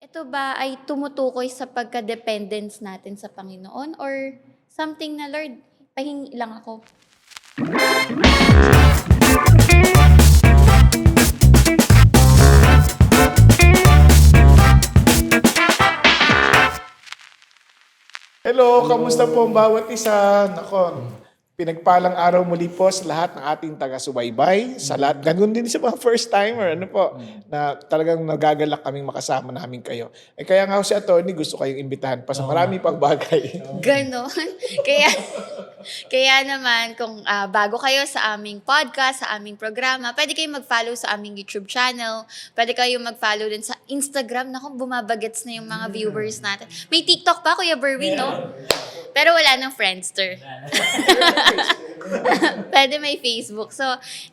Ito ba ay tumutukoy sa pagka-dependence natin sa Panginoon or something na, "Lord, pahingi lang ako." Hello, kamusta po ang bawat isa? Nako, pinagpalang araw muli po sa lahat ng ating taga-subaybay, sa lahat, ganun din sa mga first timer, ano po, na talagang nagagalak kaming makasama namin kayo. Kaya nga ako si attorney, gusto kayong imbitahan pa sa marami pang bagay. Ganon. Kaya, kaya naman, kung bago kayo sa aming podcast, sa aming programa, pwede kayong mag-follow sa aming YouTube channel. Pwede kayong mag-follow din sa Instagram. Naku, bumabagets na yung mga viewers natin. May TikTok pa, Kuya Berwin, no? Pero wala nang Friendster. Pwede may Facebook. So,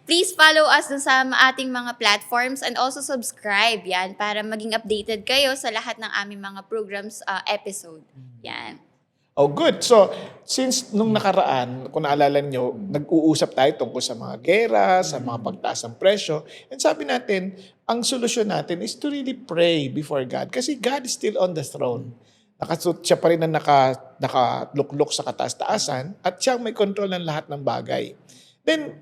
please follow us dun sa ating mga platforms and also subscribe yan para maging updated kayo sa lahat ng aming mga programs episode. Yan. Oh, good. So, since nung nakaraan, kung naalala nyo, nag-uusap tayo tungkol sa mga gera, sa mga pagtaas ng presyo. And sabi natin, ang solusyon natin is to really pray before God. Kasi God is still on the throne. Siya pa rin ang nakaluklok sa kataas-taasan at siya ang may control ng lahat ng bagay. Then,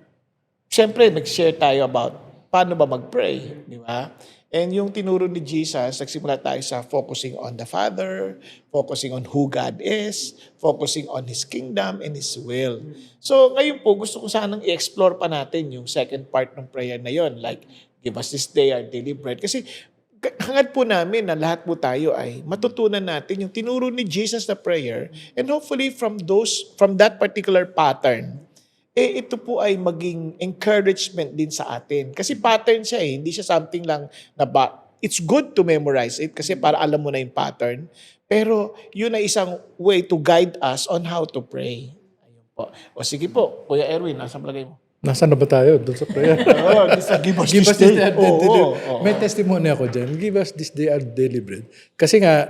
syempre, nag-share tayo about paano ba mag-pray, di ba? And yung tinuro ni Jesus, nagsimula tayo sa focusing on the Father, focusing on who God is, focusing on His kingdom and His will. So ngayon po, gusto ko sanang i-explore pa natin yung second part ng prayer na yon, like, give us this day our daily bread. Kasi hangad po namin na lahat po tayo ay matutunan natin yung tinuro ni Jesus na prayer, and hopefully from that particular pattern, ito po ay maging encouragement din sa atin. Kasi pattern siya hindi siya something lang na it's good to memorize it kasi para alam mo na yung pattern. Pero yun ay isang way to guide us on how to pray. Ayun po. O sige po, Kuya Erwin, nasa palagay mo? Nasaan na ba tayo? Doon sa prayer. Give us Give us this this day. day our daily bread. Oo. May testimony ako dyan. Give us this day our daily bread. Kasi nga,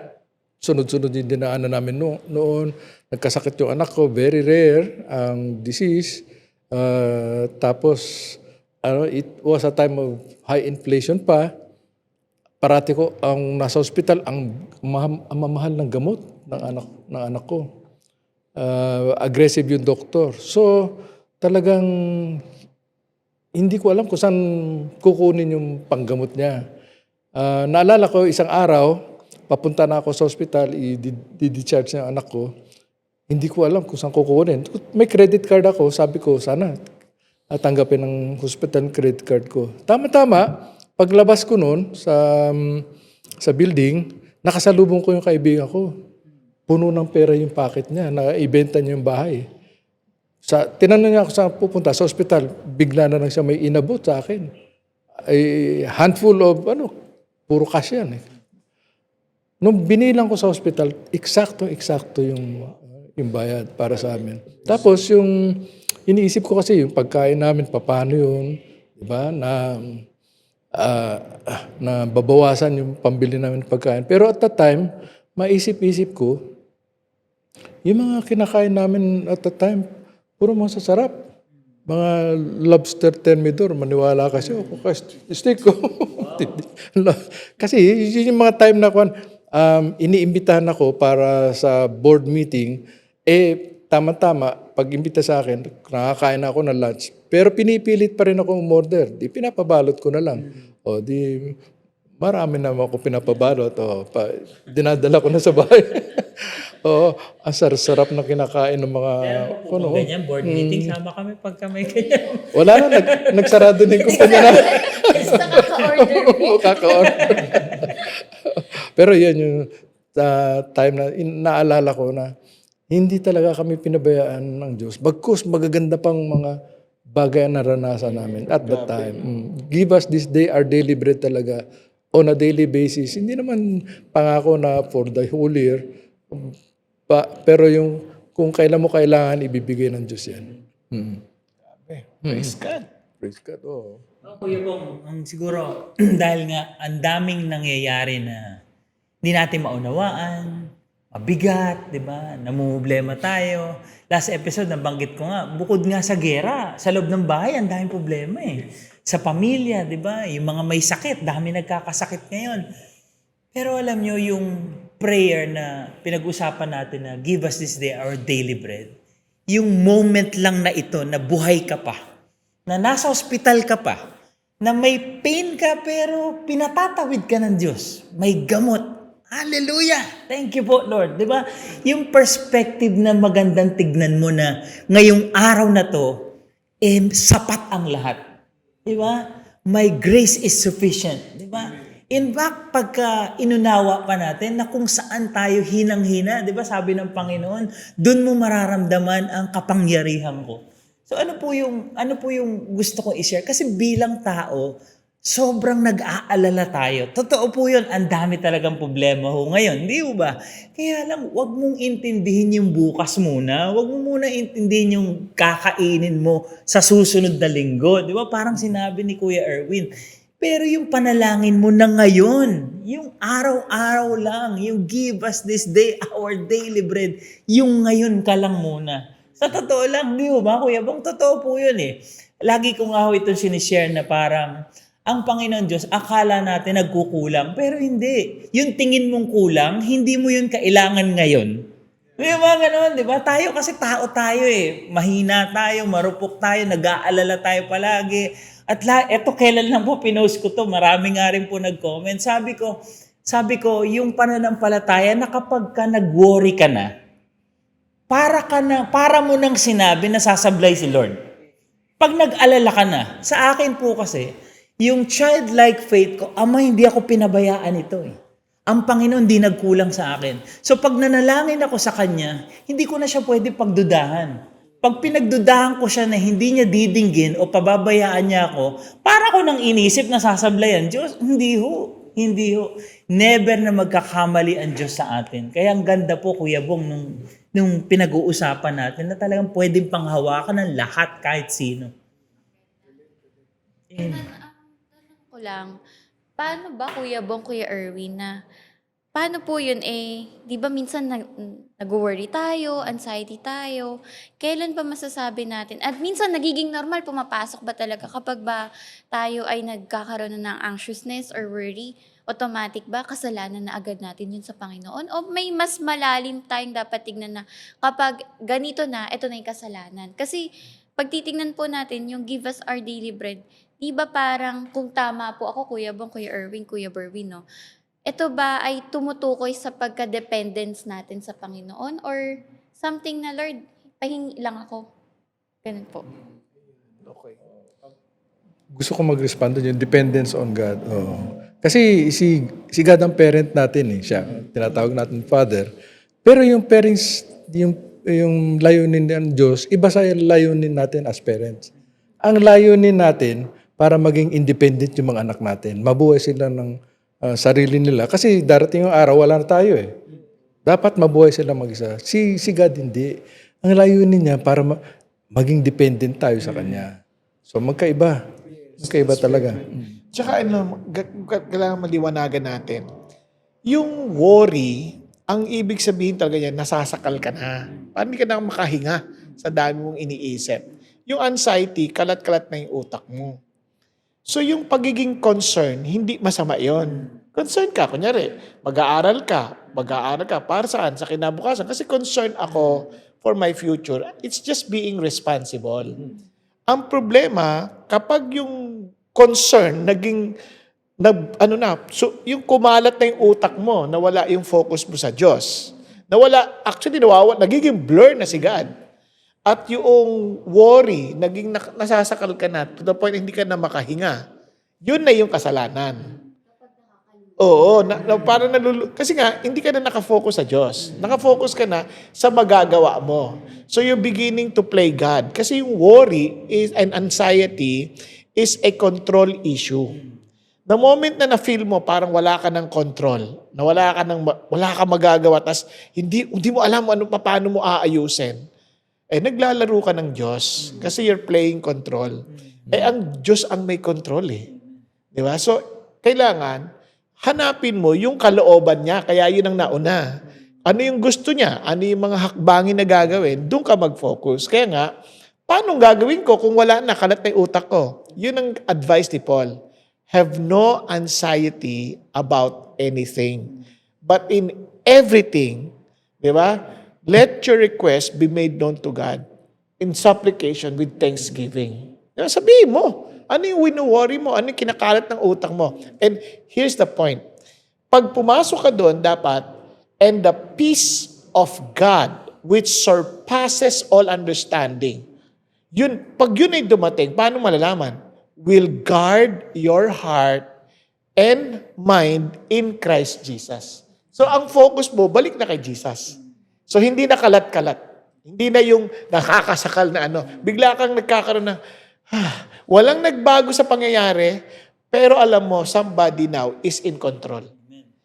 sunod-sunod yung dinaanan namin noon. Nagkasakit yung anak ko. Very rare ang disease. Tapos, it was a time of high inflation pa. Parati ko, ang nasa hospital, ang mamahal ng gamot ng anak ko. Aggressive yung doktor. So, talagang hindi ko alam kung saan kukunin yung panggamot niya. Naalala ko isang araw, papunta na ako sa hospital, i-discharge niya ang anak ko. Hindi ko alam kung saan kukunin. May credit card ako, sabi ko, sana tanggapin ng hospital credit card ko. Tama-tama, paglabas ko noon sa building, nakasalubong ko yung kaibigan ko. Puno ng pera yung pocket niya, na-ibenta niya yung bahay. Tinanong niya ako saan pupunta, sa hospital, bigla na lang siya may inabot sa akin. A handful of, puro cash yan. Nung binilang ko sa hospital, eksakto yung bayad para sa amin. Tapos yung iniisip ko kasi yung pagkain namin, paano yun, di ba, na babawasan yung pambili namin ng pagkain. Pero at that time, maisip-isip ko, yung mga kinakain namin at that time, puro mga sasarap. Mga lobster thermidor, maniwala kasi ako. Steak ko. Kasi yun yung mga time na iniimbitahan ako para sa board meeting, tama-tama, pag imbita sa akin, nakakain ako ng lunch. Pero pinipilit pa rin ako umorder. Di pinapabalot ko na lang. O di, marami naman ako pinapabalot. Dinadala ko na sa bahay. Oo, ang sarap na kinakain ng mga... Kung ganyan, board meeting, sama kami pagka may ganyan. Wala na, nagsarado din kumpanya na. Basta kaka-order. Kaka-order. Pero yun yung time na naalala ko na hindi talaga kami pinabayaan ng Diyos. Bagkus magaganda pang mga bagay na naranasan namin at that time. Give us this day our daily bread talaga on a daily basis. Hindi naman pangako na for the whole year. Pero yung kung kailan mo kailangan, ibibigay ng Diyos yan. Praise God. Praise God. Oh. Kuya Bong, siguro, dahil nga ang daming nangyayari na hindi natin maunawaan, mabigat, di ba? Namumblema tayo. Last episode, nabanggit ko nga, bukod nga sa gera, sa loob ng bahay, ang daming problema Sa pamilya, di ba? Yung mga may sakit, dami nagkakasakit ngayon. Pero alam nyo, yung prayer na pinag-usapan natin na give us this day our daily bread, yung moment lang na ito na buhay ka pa, na nasa ospital ka pa, na may pain ka pero pinatatawid ka ng Diyos, may gamot. Hallelujah! Thank you po, Lord. Di ba? Yung perspective na magandang tignan mo na ngayong araw na to, sapat ang lahat. Di ba? My grace is sufficient. Di ba? In fact, pagka inunawa pa natin na kung saan tayo hinang-hina, di ba sabi ng Panginoon, doon mo mararamdaman ang kapangyarihan ko. So ano po yung gusto kong i-share? Kasi bilang tao, sobrang nag-aalala tayo. Totoo po yun, ang dami talagang problema ho ngayon, di ba? Kaya lang, wag mong intindihin yung bukas muna. Wag mo muna intindihin yung kakainin mo sa susunod na linggo. Di ba? Parang sinabi ni Kuya Erwin. Pero yung panalangin mo na ngayon, yung araw-araw lang, yung give us this day our daily bread, yung ngayon ka lang muna. Sa totoo lang, di ba, Kuya Bong? Totoo po yun eh. Lagi ko nga ho itong sinishare na parang, ang Panginoon Diyos, akala natin nagkukulang, pero hindi. Yung tingin mong kulang, hindi mo yun kailangan ngayon. Di ba gano'n? Di ba? Tayo kasi tao tayo eh. Mahina tayo, marupok tayo, nag-aalala tayo palagi. At eto kailan lang po pinost ko to, marami nga rin po nag-comment. Sabi ko, yung pananampalataya na kapag ka nag-worry ka na, para mo nang sinabi na sasablay si Lord. Pag nag-alala ka na, sa akin po kasi, yung childlike faith ko, Ama, hindi ako pinabayaan ito eh. Ang Panginoon di nagkulang sa akin. So pag nanalangin ako sa Kanya, hindi ko na siya pwede pagdudahan. Pag pinagdudahan ko siya na hindi niya didinggin o pababayaan niya ako, para ko nang inisip na sasablayan, Diyos, hindi ho. Never na magkakamali ang Diyos sa atin. Kaya ang ganda po, Kuya Bong, nung pinag-uusapan natin na talagang pwedeng panghawakan ng lahat kahit sino. Ko lang, paano ba Kuya Bong, Kuya Erwin na, paano po yun di ba minsan nag-worry tayo, anxiety tayo, kailan pa masasabi natin, at minsan nagiging normal, pumapasok ba talaga kapag ba tayo ay nagkakaroon na ng anxiousness or worry, automatic ba kasalanan na agad natin yun sa Panginoon? O may mas malalim tayong dapat tignan na kapag ganito na, ito na yung kasalanan? Kasi pag titignan po natin yung give us our daily bread, di ba parang kung tama po ako, Kuya Bong, Kuya Erwin, Kuya Berwin, no? Ito ba ay tumutukoy sa pagka-dependence natin sa Panginoon or something na, Lord, pahingi lang ako? Ganun po. Okay. Gusto ko mag-respond doon yung dependence on God. Oo. Kasi si God ang parent natin eh. Siya, tinatawag natin Father. Pero yung parents, yung layunin ng Diyos, iba sa layunin natin as parents. Ang layunin natin, para maging independent yung mga anak natin. Mabuhay sila ng sarili nila. Kasi darating yung araw, wala na tayo eh. Dapat mabuhay sila mag-isa. Si God hindi. Ang layunin niya para maging dependent tayo sa Kanya. So magkaiba. Magkaiba talaga. Tsaka kailangan maliwanagan natin. Yung worry, ang ibig sabihin talaga yan, nasasakal ka na. Parang hindi ka na makahinga sa dami mong iniisip. Yung anxiety, kalat-kalat na yung utak mo. So yung pagiging concern, hindi masama yon. Concern ka, kunyari, mag-aaral ka, para saan? Sa kinabukasan. Kasi concerned ako for my future. It's just being responsible. Ang problema, kapag yung concern naging, yung kumalat na yung utak mo, nawala yung focus mo sa Diyos. Nagiging blur na si God. At yung worry, naging nasasakal ka na to the point hindi ka na makahinga. Yun na yung kasalanan. Oo, parang kasi nga, hindi ka na nakafocus sa Diyos. Nakafocus ka na sa magagawa mo. So you're beginning to play God. Kasi yung worry and anxiety is a control issue. The moment na na-feel mo, parang wala ka ng control, na wala ka magagawa, tas hindi mo alam paano mo aayusin. Naglalaro ka ng Diyos kasi you're playing control. Ang Diyos ang may control eh. Di ba? So, kailangan, hanapin mo yung kalooban niya, kaya yun ang nauna. Ano yung gusto niya? Ano yung mga hakbangin na gagawin? Doon ka mag-focus. Kaya nga, paano gagawin ko kung wala na, kalat na yung utak ko? Yun ang advice ni Paul. Have no anxiety about anything. But in everything, di ba? Let your request be made known to God in supplication with thanksgiving. Diba? Sabihin mo, ano yung wino-worry mo? Ano yung kinakalat ng utang mo? And here's the point. Pag pumasok ka doon, dapat, and the peace of God, which surpasses all understanding. Yun, pag yun ay dumating, paano malalaman? Will guard your heart and mind in Christ Jesus. So, ang focus mo, balik na kay Jesus. So, hindi na kalat-kalat. Hindi na yung nakakasakal na ano. Bigla kang nagkakaroon ng, walang nagbago sa pangyayari, pero alam mo, somebody now is in control.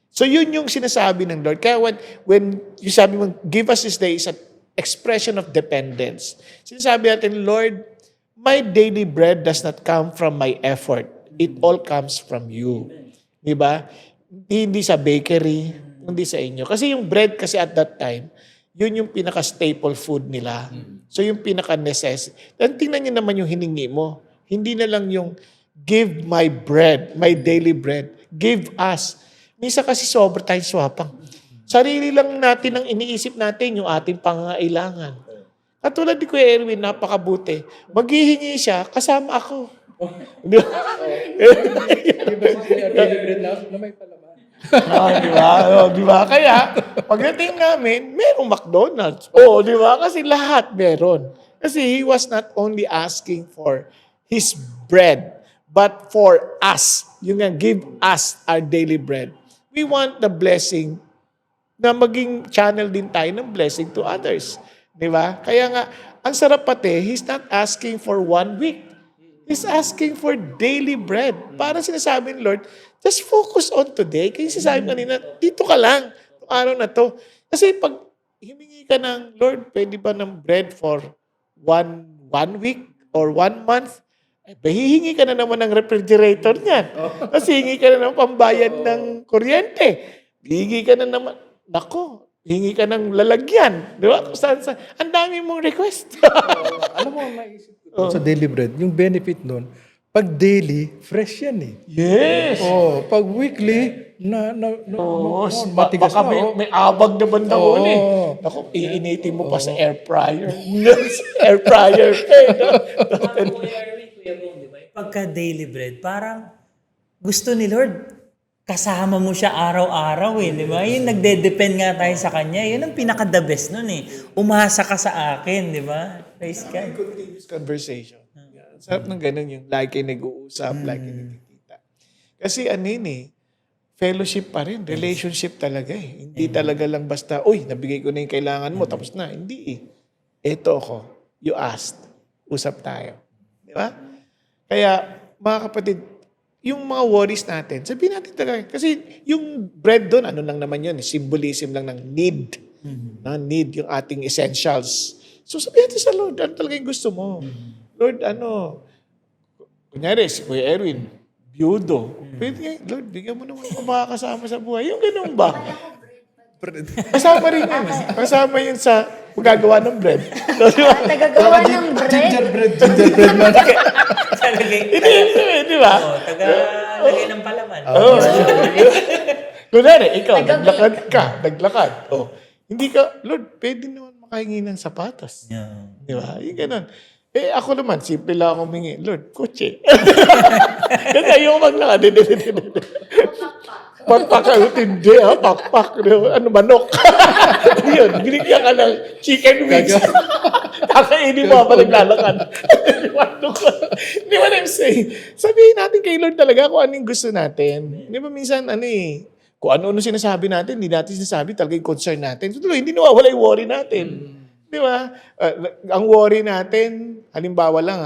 So, yun yung sinasabi ng Lord. Kaya when you sabi mo, give us this day is an expression of dependence. Sinasabi natin, Lord, my daily bread does not come from my effort. It all comes from you. Diba? Hindi sa bakery, hindi sa inyo. Kasi yung bread kasi at that time, yun yung pinaka-staple food nila. So yung pinaka-necessity. Then tingnan nyo naman yung hiningi mo. Hindi na lang yung give my bread, my daily bread. Give us. Minsan kasi sobra tayong swapang. Sarili lang natin ang iniisip natin yung ating pangangailangan. Katulad ni Kuya Erwin, napakabuti. Maghihingi siya, kasama ako. Di ba? Di ba? Kaya, pagdating namin, merong McDonald's. Di ba? Kasi lahat meron. Kasi he was not only asking for his bread, but for us. Yung nga, give us our daily bread. We want the blessing na maging channel din tayo ng blessing to others. Di ba? Kaya nga, ang sarap pati, he's not asking for 1 week. He's asking for daily bread. Parang sinasabi ni Lord, just focus on today. Kaya sinasabi kanina, dito ka lang, araw na to. Kasi pag himingi ka ng, Lord, pwede ba ng bread for one week or 1 month? Hihingi ka na naman ng refrigerator niyan. Kasi hingi ka na ng pambayad ng kuryente. Hihingi ka na naman, hingi ka ng lalagyan. Di ba? Ang dami mong request. Alam mo, maisip ko sa daily bread, yung benefit nun, pag daily, fresh yan eh. Yes! Pag weekly, matigas baka na. may abag na banda mo eh. Naku, iinitin mo pa sa air fryer. Air fryer. Pagka daily bread, parang gusto ni Lord, kasama mo siya araw-araw eh, di ba? Yung nagde-depend nga tayo sa Kanya. Yun ang pinaka-the best nun eh. Umasa ka sa akin, di ba? Praise God. Continuous conversation. Sarap ng ganun yung lagi kayo nag-uusap, lagi kayo nagkikita. Kasi fellowship pa rin. Relationship talaga eh. Hindi talaga lang basta, nabigay ko na yung kailangan mo, tapos na. Hindi eh. Ito ako. You asked. Usap tayo. Di ba? Kaya, mga kapatid, yung mga worries natin, sabihin natin talaga. Kasi yung bread doon, ano lang naman yun, symbolism lang ng need. Need yung ating essentials. So sabihin natin sa Lord, ano talaga yung gusto mo? Lord, kunyari, si Kuya Erwin, byudo. Pwede nga, Lord, bigyan mo naman ako makakasama sa buhay. Yung ganun ba? Kasama rin yun. Kasama yun sa magagawa ng bread. Tagagawa ng bread. Gingerbread man. Di ba? Tagalagay ng palaman. Kunwari, ikaw, naglakad. Hindi ka, Lord, pwede naman makahingi ng sapatos. Yeah. Di ba? Yung ganun. Ako naman, simple lang akong mingi. Lord, kotse. Kasi ayoko maglakad. Pakpak. Hindi, pakpak. Ano, manok. Yun, binigyan ka ng chicken wings. Kakainin mo pa naglalakad. Di ba I'm saying? Sabihin natin kay Lord talaga kung anong gusto natin. Di ba minsan, kung ano-ano sinasabi natin, hindi natin sinasabi talaga yung concern natin. So, hindi nawawala yung worry natin. Di ba? Ang worry natin, halimbawa lang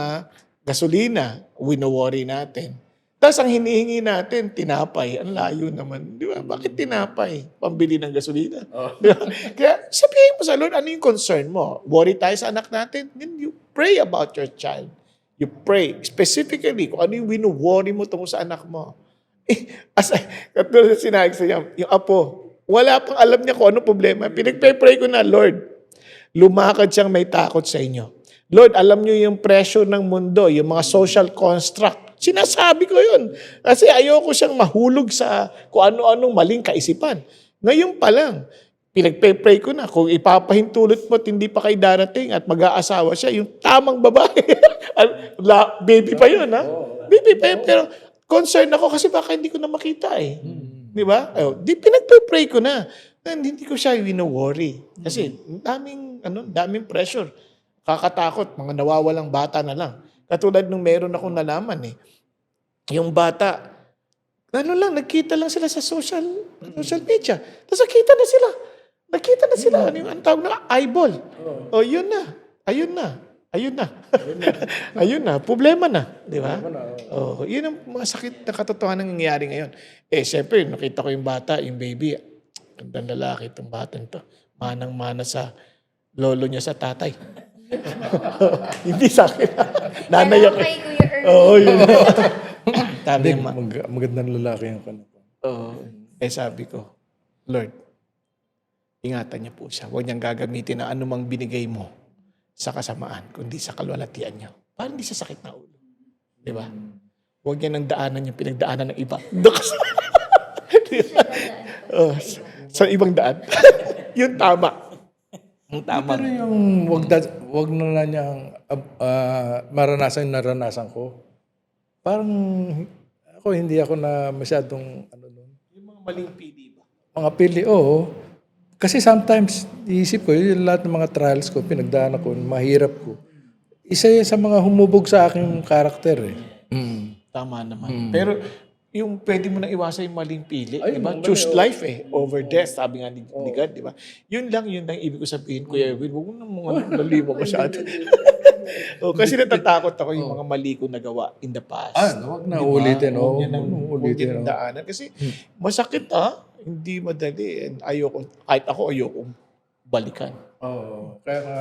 gasolina, wino-worry natin. Tapos ang hinihingi natin, tinapay. Ang layo naman. Di ba? Bakit tinapay? Pambili ng gasolina. Di ba? Kaya sabihin mo sa Lord, ano yung concern mo? Worry tayo sa anak natin? Then you pray about your child. You pray specifically kung ano yung wino-worry mo tungkol sa anak mo. Katulad sinabi sa yung apo, wala pang alam niya kung ano problema. Pinagpe-pray ko na, Lord, lumakad siyang may takot sa inyo. Lord, alam niyo yung pressure ng mundo, yung mga social construct Sinasabi ko yun. Kasi ayoko siyang mahulog sa kung ano-anong maling kaisipan. Ngayon pa lang, pinagpe-pray ko na kung ipapahintulot mo at hindi pa kayo darating at mag-aasawa siya, yung tamang babae. Baby pa yun, ha? Baby pa yun. Pero concerned ako kasi baka hindi ko na makita eh. Di ba? Di pinagpe-pray ko na. And hindi ko siya wino-worry. Kasi daming pressure. Kakatakot, mga nawawalang bata na lang. Katulad nung meron akong nalaman eh. Yung bata, nagkita lang sila sa social media. Tapos nakita na sila. Ano yung tawag na? Eyeball. Yun na. Ayun na. Problema na. Di ba? Yun ang masakit na katotohanan ng nangyayari ngayon. Siyempre, nakita ko yung bata, yung baby. Gandang lalaki itong batang to. Manang-mana sa lolo niya sa tatay. Hindi sa akin. Nanay ako. Kay Kuya Erwin. Yun. Sabi Magandang lalaki ang kanila. sabi ko, Lord, ingatan niya po siya. Huwag niyang gagamitin na anumang binigay mo sa kasamaan, kundi sa kalwalatian niya. Para hindi siya sakit na ulo. Di ba? Huwag niya nang daanan yung pinagdaanan ng iba. Sa ibang daan. Yung tama. Yung tama. Pero yung wag na niyang naranasan ko. Parang hindi ako na masyadong Yung mga maling pili ba? mga pili, oo. Kasi sometimes, iisip ko, yung lahat ng mga trials ko, pinagdaan ako, mahirap ko. Isa yan sa mga humubog sa aking karakter eh. Tama naman. Pero yung pwede mo na iwasan yung maling pili, Ay, di ba? mali, Choose life over death, sabi nga ni God, di ba? Yun lang ibig ko sabihin, Kuya Erwin, huwag mo na mga nalimo masyado. Kasi natatakot ako yung mga mali ko nagawa in the past. Huwag na ulitin. Huwag niya nang daanan. Kasi masakit hindi madali. And kahit ako ayokong balikan. Kaya nga,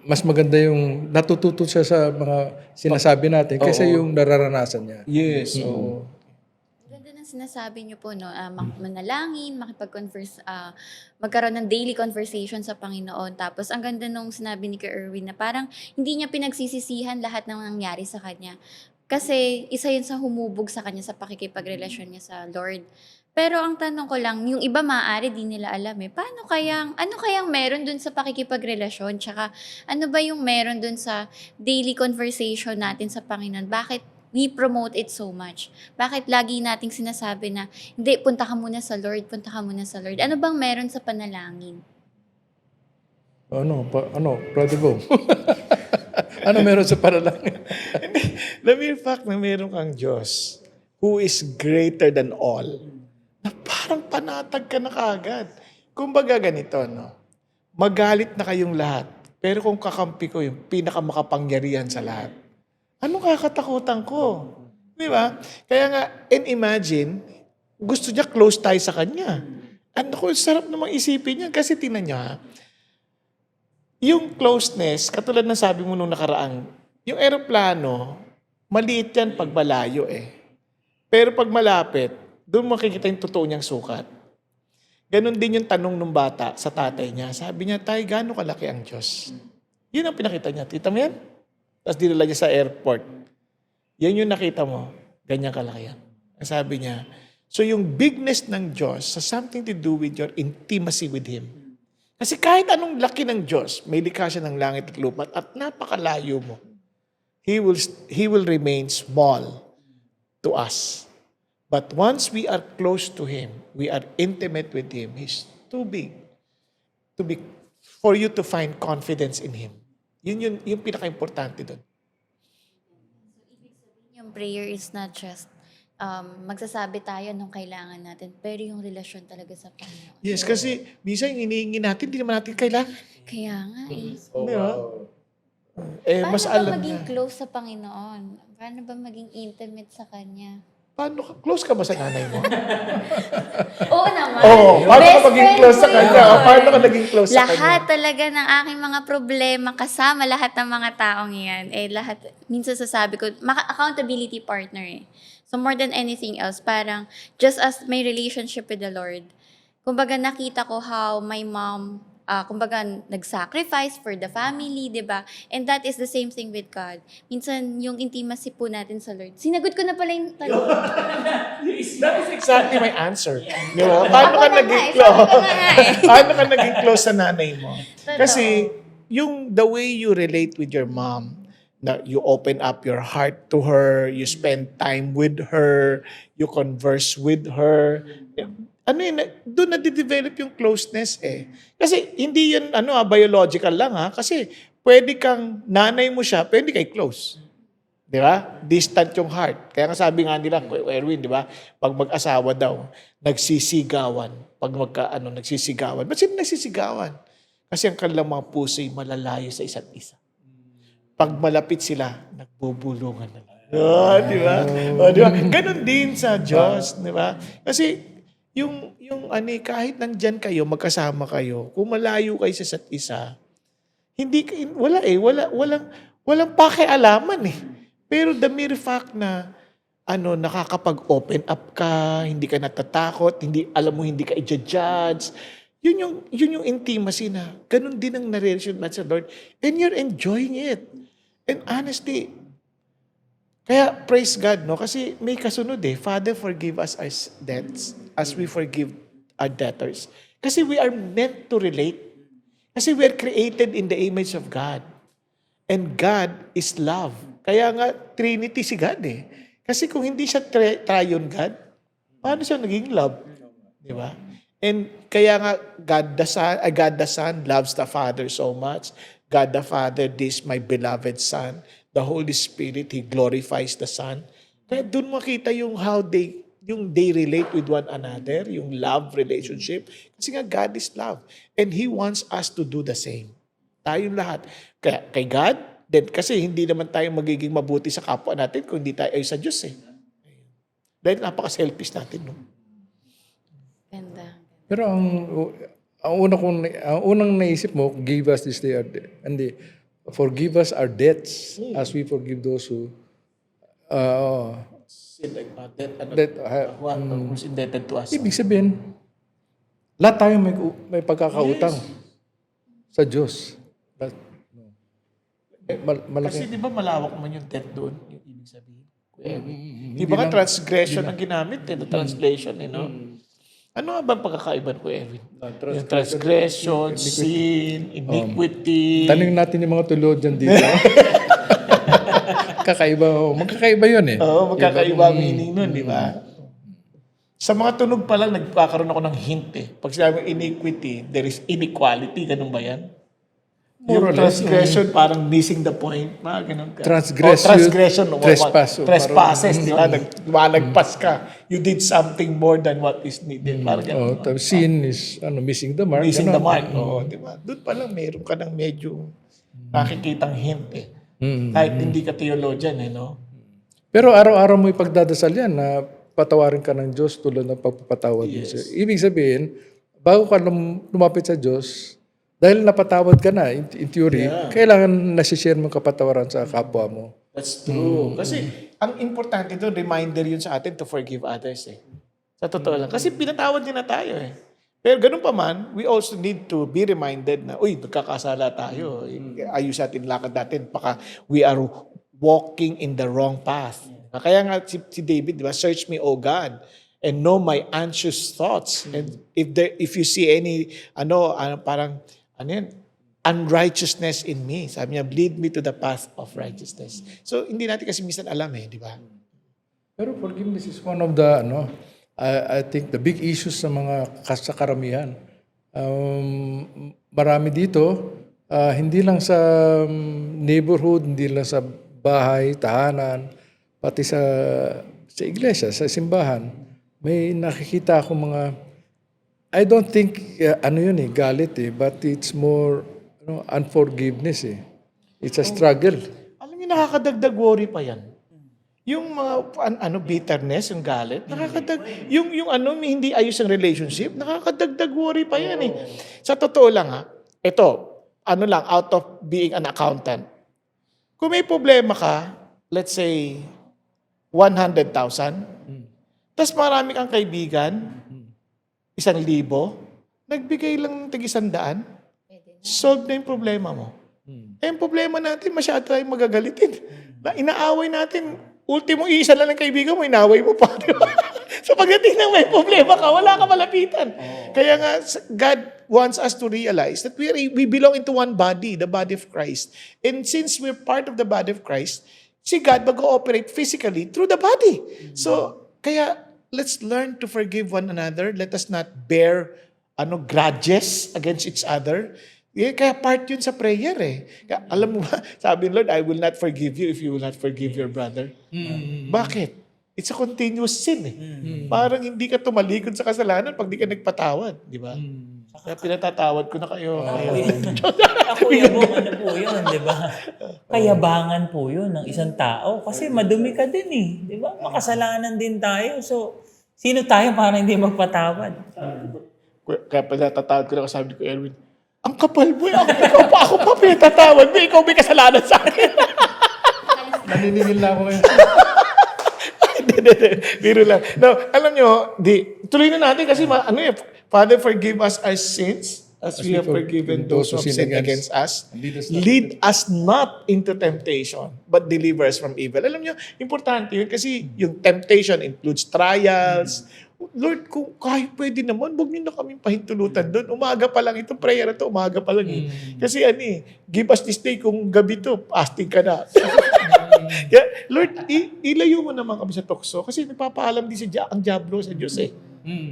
mas maganda yung natututo siya sa mga sinasabi natin kaysa yung nararanasan niya. Yes. Ganda ng sinasabi niyo po, no? Manalangin, makipag-converse, magkaroon ng daily conversation sa Panginoon. Tapos, ang ganda nung sinabi ni Kuya Erwin na parang hindi niya pinagsisisihan lahat ng nangyari sa kanya. Kasi, isa yun sa humubog sa kanya sa pakikipagrelasyon niya sa Lord. Pero ang tanong ko lang, yung iba maaari di nila alam ano kayang meron dun sa pakikipagrelasyon? Tsaka, ano ba yung meron dun sa daily conversation natin sa Panginoon? Bakit we promote it so much? Bakit lagi nating sinasabi na, hindi, punta ka muna sa Lord, punta ka muna sa Lord. Ano bang meron sa panalangin? Brother Bo? Ano meron sa panalangin? The mere fact na meron kang Diyos who is greater than all, na parang panatag ka na kaagad. Kumbaga ganito, no? Magalit na kayong lahat, pero kung kakampi ko yung pinakamakapangyarihan sa lahat, anong kakatakutan ko? Di ba? Kaya nga, and imagine, gusto niya close tayo sa kanya. Ako, sarap namang isipin niya kasi tingnan niya, yung closeness, katulad ng sabi mo nung nakaraang, yung eroplano, maliit yan pag malayo eh. Pero pag malapit, doon makikita yung totoo niyang sukat. Ganon din yung tanong ng bata sa tatay niya. Sabi niya, tay, gaano kalaki ang Diyos? Yun ang pinakita niya. Tita mo yan? Tapos dinala niya sa airport. Yan yung nakita mo. Ganyan kalaki yan. Sabi niya, so yung bigness ng Diyos has something to do with your intimacy with Him. Kasi kahit anong laki ng Diyos, may likha siya ng langit at lupa at napakalayo mo. He will remain small to us. But once we are close to Him, we are intimate with Him, He's too big for you to find confidence in Him. Yun yung pinaka-importante doon. Yung prayer is not just magsasabi tayo nung kailangan natin, pero yung relasyon talaga sa Panginoon. Yes, kasi minsan yung hinihingi natin, hindi naman natin kailangan. Kaya nga eh. Di ba? Mas Paano alam ba maging na. close sa Panginoon? Paano ba maging intimate sa Kanya? Close ka ba sa nanay mo? Oo naman. Paano Best ka maging friend close sa ko kanya? yun. Paano ka naging close sa Lahat kanya? talaga ng aking mga problema, kasama lahat ng mga taong yan, lahat, minsan sasabi ko, accountability partner eh. So more than anything else, parang just as my relationship with the Lord, kumbaga nakita ko how my mom kumbaga, nag-sacrifice for the family, di ba? And that is the same thing with God. Minsan, yung intimacy po natin sa Lord. Sinagot ko na pala yung tanong. That is exactly my answer. Di ba? Paano ka Ako na naging nga, close? sabi ko na nga eh. Paano ka naging close sa nanay mo? Totoo. Kasi, yung the way you relate with your mom, na you open up your heart to her, you spend time with her, you converse with her. Ano yun, doon na-develop yung closeness eh. Kasi hindi yun biological lang ha. Kasi pwede kang nanay mo siya, pwede kay close. Di ba? Distant yung heart. Kaya nga sabi nga nila, Erwin, di ba? Pag mag-asawa daw, nagsisigawan. Pag nagsisigawan. Ba't sila nagsisigawan? Kasi ang kanilang mga puso'y malalayo sa isa't isa. Pag malapit sila, nagbubulungan na lang. Di ba? Di ba? Ganon din sa Diyos, di ba? Kasi yung kahit nandyan kayo, magkasama kayo, kung malayo kayo sa isa't isa, walang pakialaman eh. Pero the mere fact na nakakapag-open up ka, hindi ka natatakot, hindi ka i-judge, yun yung intimacy na ganun din ang narelation sa Lord. And you're enjoying it. And honestly, kaya praise God, no? Kasi may kasunod eh. Father, forgive us our debts as we forgive our debtors. Kasi we are meant to relate. Kasi we are created in the image of God. And God is love. Kaya nga, Trinity si God eh. Kasi kung hindi siya triune God, paano siya naging love? Di ba? And kaya nga, God the Son loves the Father so much. God the Father, this my beloved Son. The Holy Spirit, He glorifies the Son. Kaya doon makita yung how they relate with one another, yung love relationship. Kasi nga, God is love. And He wants us to do the same. Tayong lahat. Kaya kay God, then kasi hindi naman tayo magiging mabuti sa kapwa natin kung hindi tayo ay sa Diyos eh. Dahil napaka-selfish natin. No? Ganda. Pero ang unang naisip mo, give us this day our debt. Hindi, forgive us our debts as we forgive those who who's indebted to us. ibig sabihin, lahat tayo may pagkakautang sa Diyos. Kasi di ba malawak man yung debt doon, yung ibig sabihin. Di ba nga transgression ang ginamit the translation, no? Ano nga ba ang pagkakaiba ko, Evan? Yung transgression, sin, iniquity. Tanong natin yung mga tulod dyan dito. Magkakaiba yun eh. Oo, magkakaiba ang meaning nun, di ba? Sa mga tunog pa lang, nagkakaroon ako ng hint eh. Pag sinabi iniquity, there is inequality, ganun ba yan? Yung transgression, parang missing the point. Ganun ka. Transgression, trespasses, di ba? Malagpas ka. You did something more than what is needed. Parang ganun. Tapos sin is missing the mark. Missing the mark. Oo, di ba? Doon pa lang, meron ka ng medyo nakikitang hint eh. Kahit hindi ka theologian eh, no? Pero araw-araw mo ipagdadasal yan na patawarin ka ng Diyos tulad ng pagpapatawad mo. Yes. Ibig sabihin, bago ka lumapit sa Diyos, dahil napatawad ka na, in theory, kailangan nasishare mo kapatawaran sa kapwa mo. That's true. Kasi ang importante doon, reminder yun sa atin to forgive others eh. Sa totoo lang. Kasi pinatawad din na tayo eh. Pero ganun pa man, we also need to be reminded na, nagkakasala tayo. Ayos natin lakad natin. Baka we are walking in the wrong path. Kaya nga si David, di ba, search me, O God, and know my anxious thoughts. And if you see any, unrighteousness in me. Sabi niya, lead me to the path of righteousness. So, hindi natin kasi minsan alam di ba? Pero forgiveness is one of the, I think, the big issues sa mga karamihan. Marami dito, hindi lang sa neighborhood, hindi lang sa bahay, tahanan, pati sa iglesia, sa simbahan. May nakikita ako mga I don't think galit but it's more unforgiveness eh. It's a struggle. Alam niyo, nakakadagdag worry pa yan. Yung mga bitterness, yung galit, yung hindi ayos ang relationship, nakakadagdag worry pa yan eh. Sa totoo lang ito, out of being an accountant. Kung may problema ka, let's say 100,000, tapos marami kang kaibigan, 1,000, nagbigay lang ng tig-100, solve na yung problema mo. Eh, yung problema natin, masyado tayong magagalitin. Na inaaway natin, ultimo isa lang ng kaibigan mo, inaaway mo pa. Di ba? So pagdating ng may problema ka, wala ka malapitan. Kaya nga, God wants us to realize that we belong into one body, the body of Christ. And since we're part of the body of Christ, si God mag-ooperate physically through the body. So, kaya let's learn to forgive one another. Let us not bear grudges against each other. Kaya part yun sa prayer eh. Kaya, alam mo ba, sabi ng Lord, I will not forgive you if you will not forgive your brother. Bakit? It's a continuous sin eh. Parang hindi ka tumalikod sa kasalanan pag di ka nagpatawad. Di ba? Kaya pinatatawad ko na kayo. Kakuyabong ano po yun, di ba? Kayabangan po yun ng isang tao. Kasi madumi ka din eh. Di ba? Makasalanan din tayo. So, sino tayo para hindi magpatawad? Kaya pinatatawad ko na sabi ko, Erwin, ang kapal mo, ako pa pinatatawad mo, ikaw may kasalanan sa akin. Naniningil na ako ngayon. Biro lang. No, alam nyo, tuloy na natin kasi Father, forgive us our sins as we have forgiven those who have sinned against us. Lead us not into temptation, but deliver us from evil. Alam nyo, importante yun kasi yung temptation includes trials. Lord, kung kahit pwede naman, huwag niyo na kaming pahintulutan doon. Umaga pa lang itong prayer na ito, umaga pa lang eh. Kasi give us this day, kung gabi to, fasting ka na. Kaya, Lord, ilayo mo naman kami sa tukso kasi nagpapaalam din ang Diablo sa Diyos eh.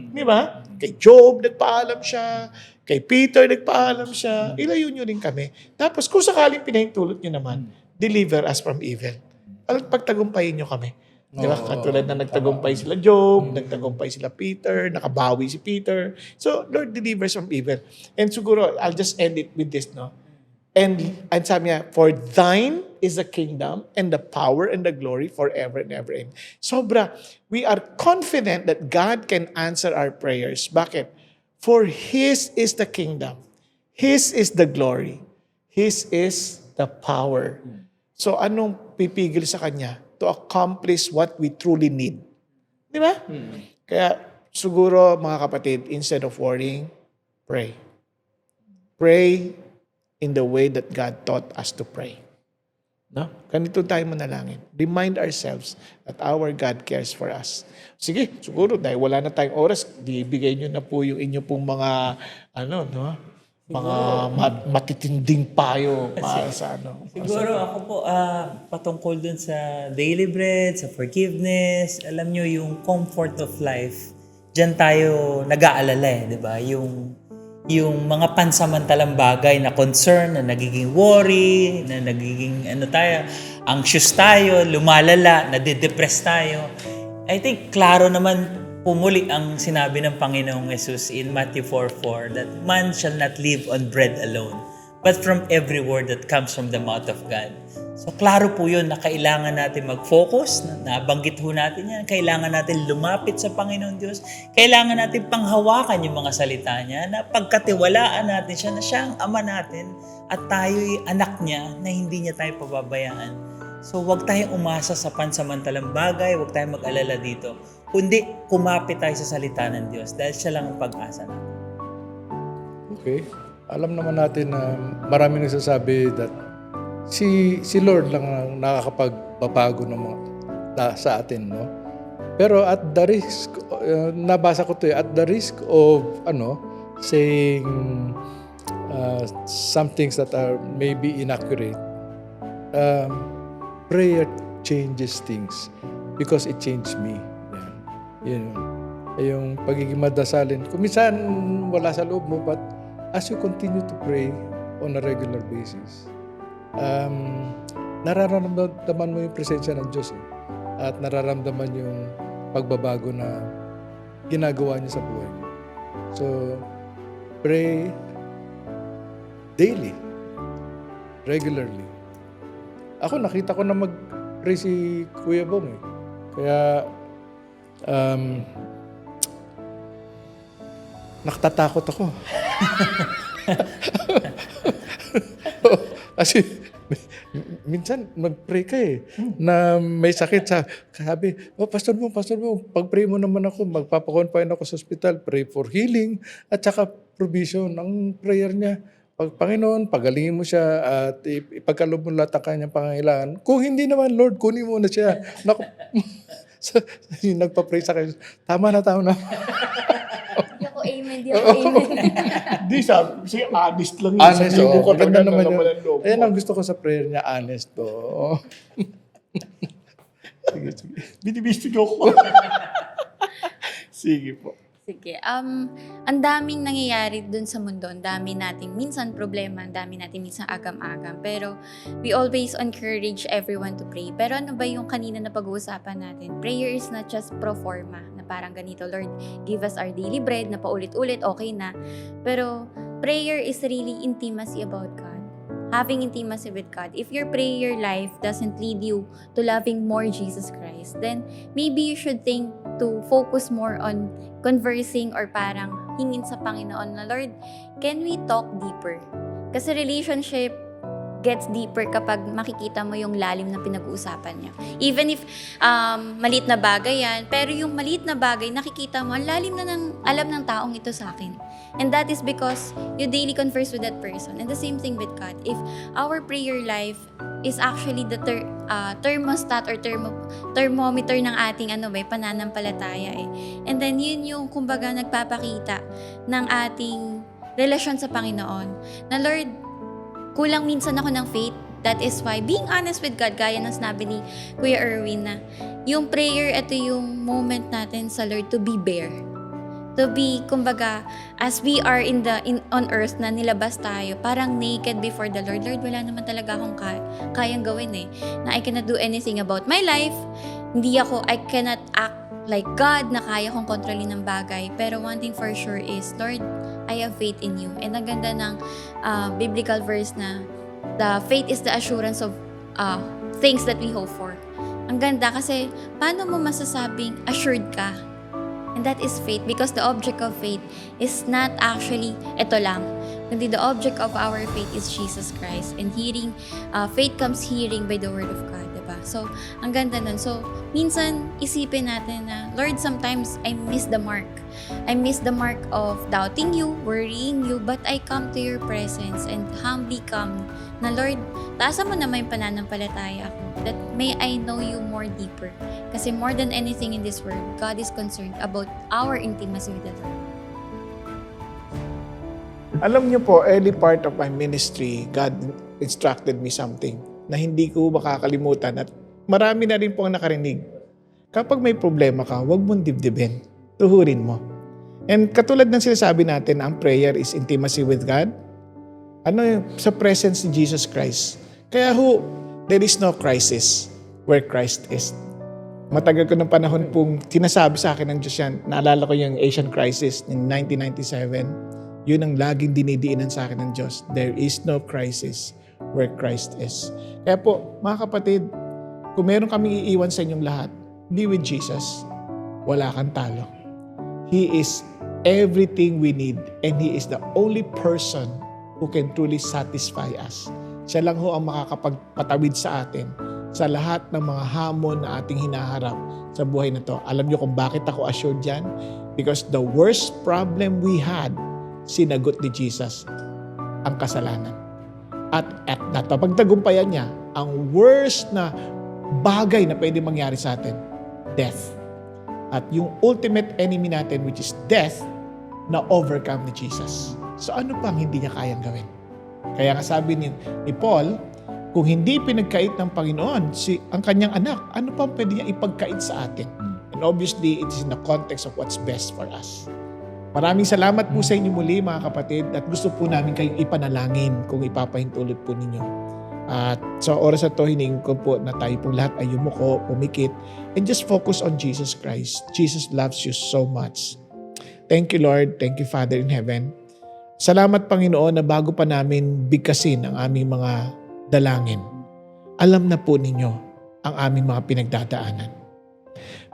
Di ba? Kay Job, nagpaalam siya. Kay Peter, nagpaalam siya. Ilayo nyo rin kami. Tapos, kung sakaling pinahintulot nyo naman, deliver us from evil. Alam, pagtagumpayin nyo kami. Di ba? Katulad na nagtagumpay sila Job, nagtagumpay sila Peter, nakabawi si Peter. So, Lord, deliver us from evil. And siguro, I'll just end it with this, no? And sabi niya, for thine is the kingdom and the power and the glory forever and ever. Sobra, we are confident that God can answer our prayers. Bakit? For His is the kingdom. His is the glory. His is the power. So anong pipigil sa Kanya? To accomplish what we truly need. Di ba? Kaya siguro mga kapatid, instead of worrying, pray. Pray in the way that God taught us to pray. No? Ganito tayo manalangin. Remind ourselves that our God cares for us. Sige, siguro dahil wala na tayong oras, bibigay nyo na po yung inyo pong mga mga matitinding payo para sa Siguro ako po, patungkol dun sa daily bread, sa forgiveness, alam nyo yung comfort of life, dyan tayo nag-aalala di ba? Yung mga pansamantalang bagay na concern, na nagiging worry, na nagiging anxious tayo, lumalala, nade-depress tayo. I think klaro naman pumuli ang sinabi ng Panginoong Jesus in Matthew 4:4 that man shall not live on bread alone, but from every word that comes from the mouth of God. So klaro po yun na kailangan natin mag-focus, nabanggit ho natin yan, kailangan natin lumapit sa Panginoon Diyos, kailangan natin panghawakan yung mga salita niya, na pagkatiwalaan natin siya na siya ang Ama natin at tayo'y anak niya na hindi niya tayo pababayaan. So huwag tayong umasa sa pansamantalang bagay, huwag tayong mag-alala dito, kundi kumapit tayo sa salita ng Diyos dahil siya lang ang pag-asa natin. Okay. Alam naman natin na marami nagsasabi that si Lord lang ang nakakapagbabago ng mga sa atin, no? Pero at the risk, nabasa ko to at the risk of saying some things that are maybe inaccurate, prayer changes things because it changed me. Yan. Yung pagiging madasalin. Kung minsan wala sa loob mo, but as you continue to pray on a regular basis, nararamdaman mo yung presensya ng Diyos at nararamdaman yung pagbabago na ginagawa niya sa buhay mo. So, pray daily, regularly. Ako, nakita ko na mag-pray si Kuya Bong Kaya, nakatakot ako. Kasi minsan mag-pray ka na may sakit sabi, Pastor Bong, pag-pray mo naman ako, magpapakonfine ako sa hospital, pray for healing at saka provision. Ang prayer niya, Panginoon, pagalingin mo siya at ipagkaloob mo lahat ng kanyang pangangailangan. Kung hindi naman, Lord, kunin mo na siya. Naku, yung nagpa-pray sa kayo, tama na. Di ako amen, di ako amen. Di sabi, kasi honest lang yun. Honest, Sabihin mo oo. ko Maganda talaga naman ng yun. walang loob mo. Ayan ang gusto ko sa prayer niya, honest to. Sige. Binibistig ako. Sige po. Sige. Ang daming nangyayari dun sa mundo. Ang dami nating minsan problema, ang dami nating minsan agam-agam. Pero we always encourage everyone to pray. Pero ano ba yung kanina na pag-uusapan natin? Prayer is not just pro forma, na parang ganito, Lord, give us our daily bread, na paulit-ulit, okay na. Pero prayer is really intimacy about God. Having intimacy with God. If your prayer life doesn't lead you to loving more Jesus Christ, then maybe you should think to focus more on conversing or parang hingin sa Panginoon na, Lord, can we talk deeper? Kasi relationship gets deeper kapag makikita mo yung lalim na pinag-uusapan niya. Even if maliit na bagay yan, pero yung maliit na bagay, nakikita mo, ang lalim na ng alam ng taong ito sa akin. And that is because you daily converse with that person. And the same thing with God. If our prayer life is actually the thermostat or thermometer ng ating pananampalataya eh. And then yun yung kumbaga nagpapakita ng ating relasyon sa Panginoon. Na Lord, kulang minsan ako ng faith. That is why being honest with God, gaya ng sinabi ni Kuya Erwin na yung prayer, ito yung moment natin sa Lord to be bare. To be, kumbaga, as we are on earth na nilabas tayo, parang naked before the Lord. Lord, wala naman talaga akong kayang gawin eh. Na I cannot do anything about my life. I cannot act like God na kaya kong kontrolin ng bagay. Pero one thing for sure is, Lord, I have faith in you. And ang ganda ng biblical verse na, the faith is the assurance of things that we hope for. Ang ganda kasi, paano mo masasabing assured ka? And that is faith because the object of faith is not actually ito lang. Kundi the object of our faith is Jesus Christ. And faith comes hearing by the word of God, diba? So, ang ganda nun. So, minsan isipin natin na, Lord, sometimes I miss the mark. I miss the mark of doubting you, worrying you, but I come to your presence and humbly come na, Lord, taasan mo naman yung pananampalataya ako that may I know you more deeper. Kasi more than anything in this world, God is concerned about our intimacy with the Lord. Alam niyo po, early part of my ministry, God instructed me something na hindi ko makakalimutan at marami na rin po ang nakarinig. Kapag may problema ka, huwag mong dibdibin. Tuhurin mo. And katulad ng sinasabi natin, ang prayer is intimacy with God. Sa presence ni Jesus Christ. Kaya there is no crisis where Christ is. Matagal ko ng panahon pong tinasabi sa akin ng Diyos yan. Naalala ko yung Asian crisis in 1997. Yun ang laging dinidiinan sa akin ng Diyos. There is no crisis where Christ is. Kaya po, mga kapatid, kung meron kaming iiwan sa inyong lahat, be with Jesus. Wala kang talo. He is everything we need and He is the only person who can truly satisfy us. Siya lang ho ang makakapagpatawid sa atin sa lahat ng mga hamon na ating hinaharap sa buhay na to. Alam niyo kung bakit ako assured yan? Because the worst problem we had, sinagot ni Jesus ang kasalanan. At napapagtagumpayan niya ang worst na bagay na pwede mangyari sa atin, death. At yung ultimate enemy natin, which is death, na overcome ni Jesus. So ano pang hindi niya kayang gawin? Kaya nga sabi ni Paul, kung hindi pinagkait ng Panginoon ang kanyang anak, ano pang pwede niya ipagkait sa atin? And obviously, it is in the context of what's best for us. Maraming salamat po sa inyo muli mga kapatid at gusto po namin kayong ipanalangin kung ipapahintulot po ninyo. At sa oras na to, hiningin ko po na tayo pong lahat ay yumuko, pumikit, and just focus on Jesus Christ. Jesus loves you so much. Thank you, Lord. Thank you, Father in heaven. Salamat, Panginoon, na bago pa namin bigkasin ang aming mga dalangin, alam na po ninyo ang aming mga pinagdadaanan.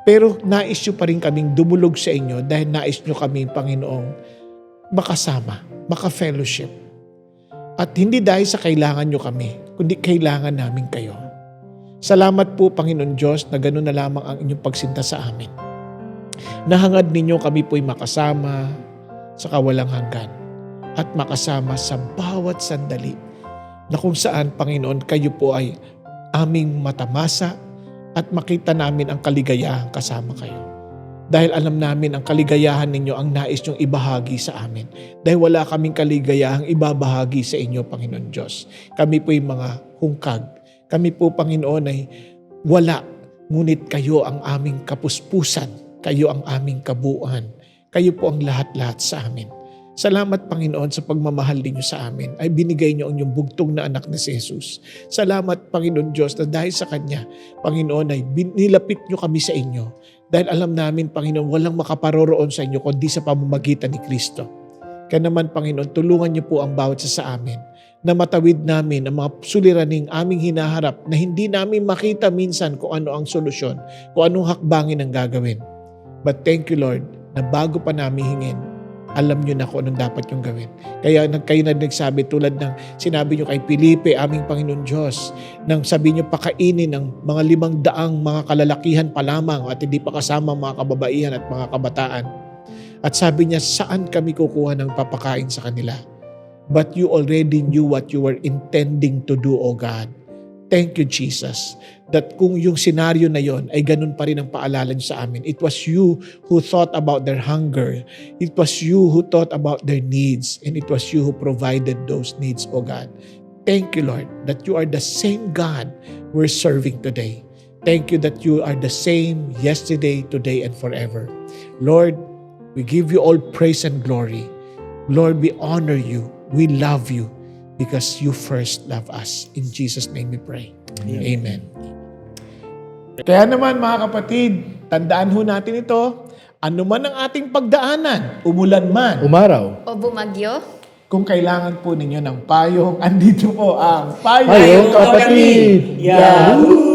Pero nais nyo pa rin kaming dumulog sa inyo dahil nais nyo kaming, Panginoong, makasama, maka-fellowship. At hindi dahil sa kailangan nyo kami, kundi kailangan namin kayo. Salamat po, Panginoon Diyos, na gano'n na lamang ang inyong pagsinta sa amin. Nahangad ninyo kami po'y makasama sa kawalang hanggan. at makasama sa bawat sandali na kung saan, Panginoon, kayo po ay aming matamasa at makita namin ang kaligayahan kasama kayo. Dahil alam namin ang kaligayahan ninyo ang nais nyong ibahagi sa amin. Dahil wala kaming kaligayahang ibabahagi sa inyo, Panginoon Diyos. Kami po yung mga hungkag. Kami po, Panginoon, ay wala. Ngunit kayo ang aming kapuspusan. Kayo ang aming kabuuan. Kayo po ang lahat-lahat sa amin. Salamat, Panginoon, sa pagmamahal ninyo sa amin ay binigay niyo ang inyong bugtong na anak na si Jesus. Salamat, Panginoon Diyos, na dahil sa Kanya, Panginoon, ay nilapit niyo kami sa inyo. Dahil alam namin, Panginoon, walang makaparoroon sa inyo kundi sa pamamagitan ni Kristo. Kaya naman, Panginoon, tulungan niyo po ang bawat isa sa amin na matawid namin ang mga suliraning aming hinaharap na hindi namin makita minsan kung ano ang solusyon, kung anong hakbangin ang gagawin. But thank you, Lord, na bago pa namin hingin, alam nyo na kung anong dapat yung gawin. Kaya kayo na nagsabi tulad ng sinabi nyo kay Felipe, aming Panginoon Diyos, nang sabi nyo pakainin ng mga 500 mga kalalakihan pa lamang at hindi pa kasama mga kababaihan at mga kabataan. At sabi niya, saan kami kukuha ng papakain sa kanila? But you already knew what you were intending to do, O God. Thank you, Jesus, that kung yung senaryo na yon ay ganun pa rin ang paalala niyo sa amin. It was you who thought about their hunger. It was you who thought about their needs. And it was you who provided those needs, O God. Thank you, Lord, that you are the same God we're serving today. Thank you that you are the same yesterday, today, and forever. Lord, we give you all praise and glory. Lord, we honor you. We love you. Because you first love us. In Jesus' name we pray. Amen. Kaya naman mga kapatid, tandaan ho natin ito, ano man ang ating pagdaanan, umulan man, Umaraw. O bumagyo? kung kailangan po ninyo ng payong, andito po ang Payong Payong Kapatid! Yahoo!